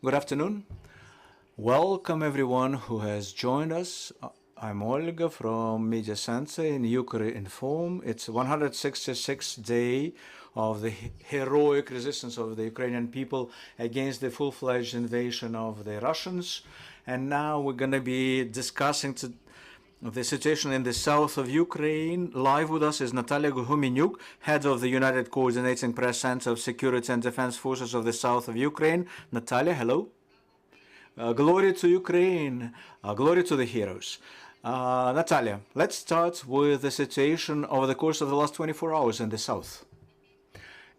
Good afternoon. Welcome everyone who has joined us. I'm Olga from Media Center in Ukraine Inform. It's 166th day of the heroic resistance of the Ukrainian people against the full-fledged invasion of the Russians. And now we're going to be discussing the situation in the south of Ukraine. Live with us is Natalia Humeniuk, head of the United Coordinating Press Center of Security and Defense Forces of the south of Ukraine. Natalia, hello. Glory to Ukraine, glory to the heroes. Natalia, let's start with the situation over the course of the last 24 hours in the south.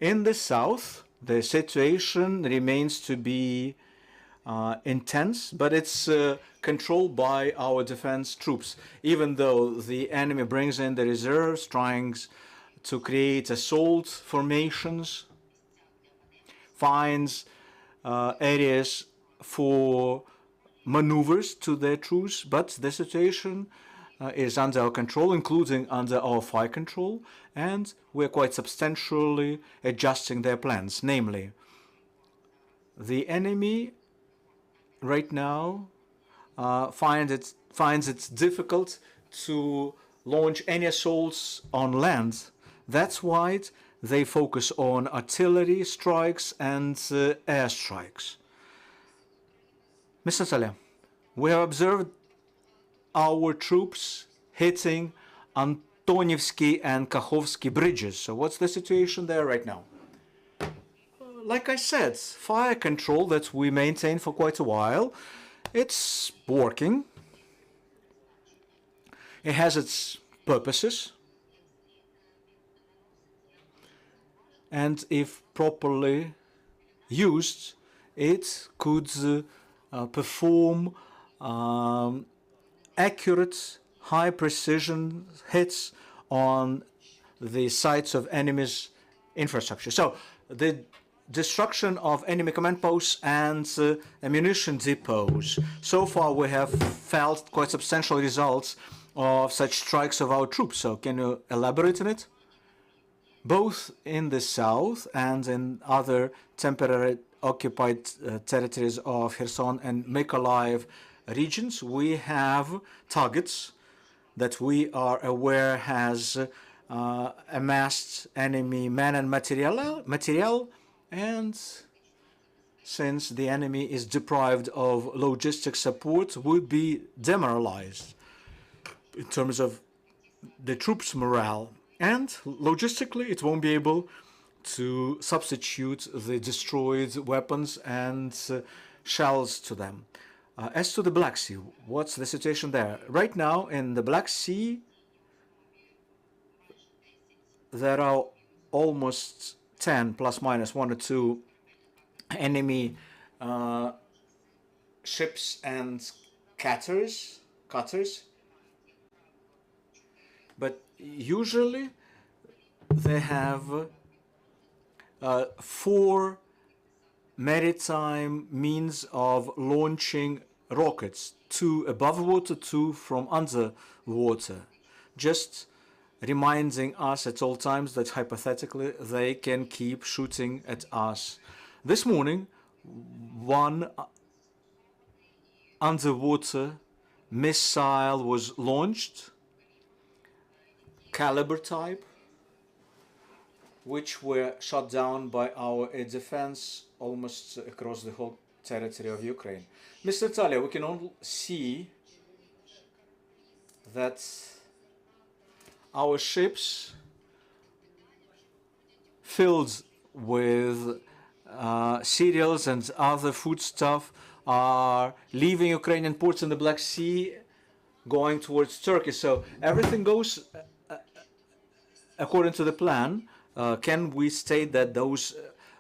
In the south, the situation remains to be intense, but it's controlled by our defense troops. Even though the enemy brings in the reserves, trying to create assault formations, finds areas for maneuvers to their troops, but the situation is under our control, including under our fire control, and we're quite substantially adjusting their plans. Namely, the enemy right now finds it difficult to launch any assaults on land. That's why they focus on artillery strikes and air strikes. Ms. Natalia, we have observed our troops hitting Antonivsky and Kakhovsky bridges. So what's the situation there right now? Like I said, fire control that we maintained for quite a while, it's working. It has its purposes. And if properly used, it could perform accurate, high-precision hits on the sites of enemy's infrastructure. So the destruction of enemy command posts and ammunition depots. So far, we have felt quite substantial results of such strikes of our troops. So can you elaborate on it? Both in the south and in other temporary occupied territories of Kherson and Mykolaiv regions, we have targets that we are aware has amassed enemy man and material, and since the enemy is deprived of logistic support, would be demoralized in terms of the troops' morale, and logistically it won't be able to substitute the destroyed weapons and shells to them. As to the Black Sea, what's the situation there? Right now in the Black Sea, there are almost 10 plus minus 1 or 2 enemy ships and cutters, but usually they have 4 maritime means of launching rockets, 2 above water, 2 from underwater, just reminding us at all times that hypothetically they can keep shooting at us. This morning, 1 underwater missile was launched, caliber type, which were shot down by our air defense almost across the whole territory of Ukraine. Mr. Natalia, we can all see that our ships filled with cereals and other foodstuff are leaving Ukrainian ports in the Black Sea, going towards Turkey. So everything goes according to the plan. Can we state that those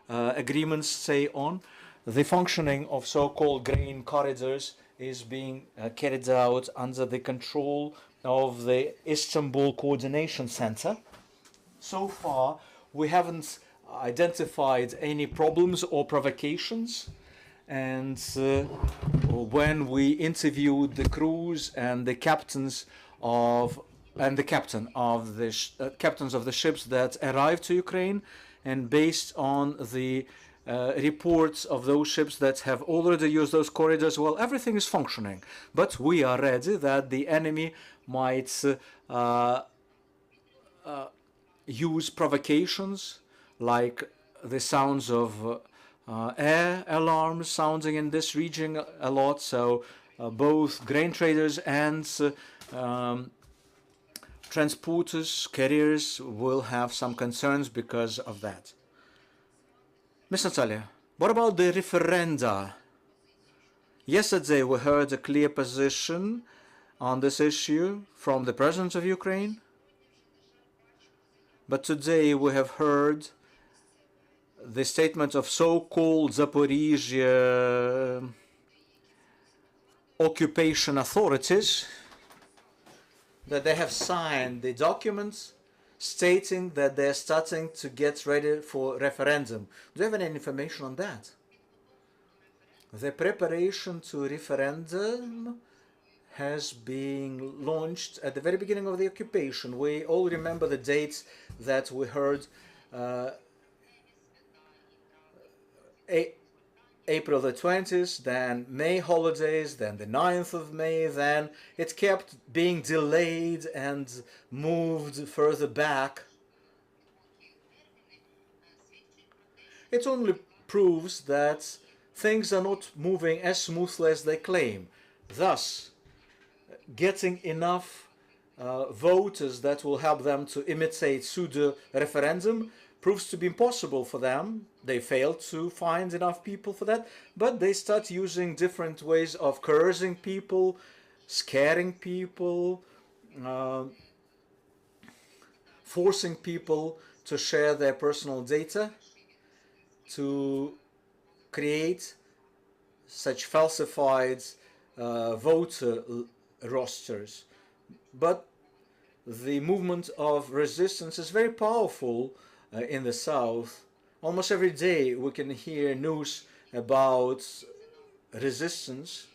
agreements stay on? The functioning of so-called grain corridors is being carried out under the control of the Istanbul Coordination Center. So far, we haven't identified any problems or provocations. And when we interviewed the crews and the captains of captains of the ships that arrived to Ukraine, and based on the reports of those ships that have already used those corridors. Well, everything is functioning, but we are ready that the enemy might use provocations like the sounds of air alarms sounding in this region a lot. So both grain traders and transporters, carriers will have some concerns because of that. Ms. Natalia, what about the referenda? Yesterday we heard a clear position on this issue from the President of Ukraine, but today we have heard the statement of so-called Zaporizhia occupation authorities that they have signed the documents stating that they're starting to get ready for referendum. Do you have any information on that? The preparation to referendum has been launched at the very beginning of the occupation. We all remember the dates that we heard, April the 20th, then May holidays, then the 9th of May, then it kept being delayed and moved further back. It only proves that things are not moving as smoothly as they claim. Thus, getting enough voters that will help them to imitate pseudo-referendum proves to be impossible for them. They fail to find enough people for that, but they start using different ways of coercing people, scaring people, forcing people to share their personal data, to create such falsified voter rosters. But the movement of resistance is very powerful in the south. Almost every day we can hear news about resistance.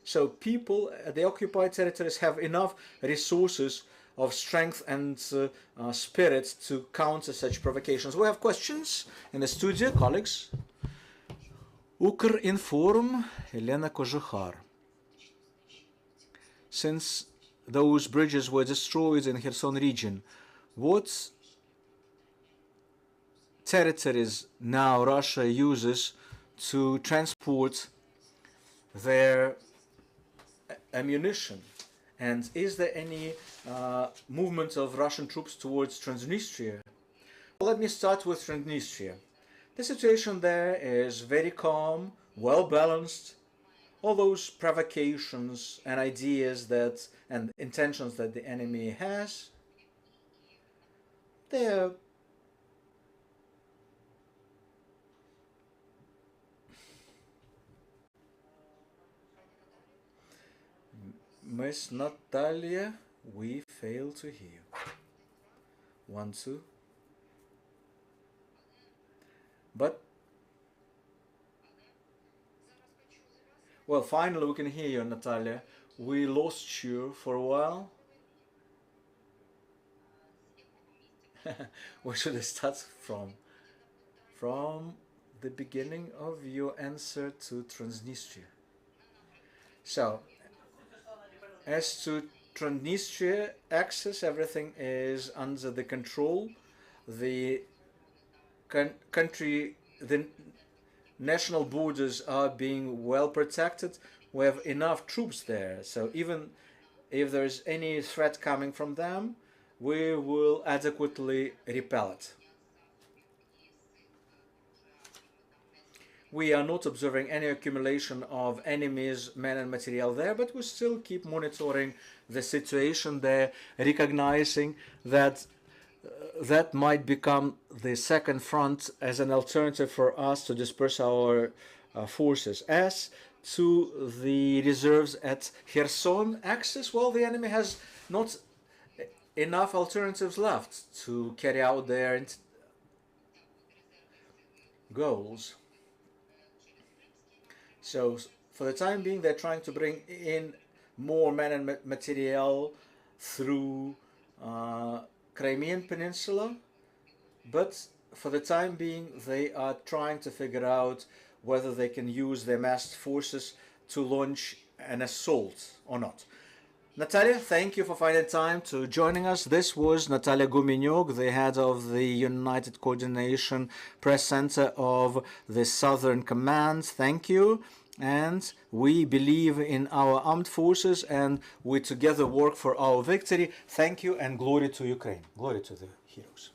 So people at the occupied territories have enough resources of strength and spirit to counter such provocations. We have questions in the studio, colleagues. Ukrinform, Elena Kožuchar. Since those bridges were destroyed in Kherson region, what territories now Russia uses to transport their ammunition? And is there any movement of Russian troops towards Transnistria? Well, let me start with Transnistria. The situation there is very calm, well balanced. All those provocations and ideas that and intentions that the enemy has, they're Miss Natalia, we fail to hear. 1, 2. But well, finally we can hear you, Natalia. We lost you for a while. Where should I start from? From the beginning of your answer to Transnistria. So, as to Transnistria access, everything is under the control. The country, the national borders are being well protected. We have enough troops there, so even if there is any threat coming from them, we will adequately repel it. We are not observing any accumulation of enemies, men and material there, but we still keep monitoring the situation there, recognizing that that might become the second front as an alternative for us to disperse our forces. As to the reserves at Kherson axis, well, the enemy has not enough alternatives left to carry out their goals. So for the time being, they're trying to bring in more men and material through Crimean Peninsula, but for the time being, they are trying to figure out whether they can use their massed forces to launch an assault or not. Natalia, thank you for finding time to joining us. This was Natalia Humeniuk, the head of the United Coordination Press Center of the Southern Command. Thank you. And we believe in our armed forces, and we together work for our victory. Thank you, and glory to Ukraine. Glory to the heroes.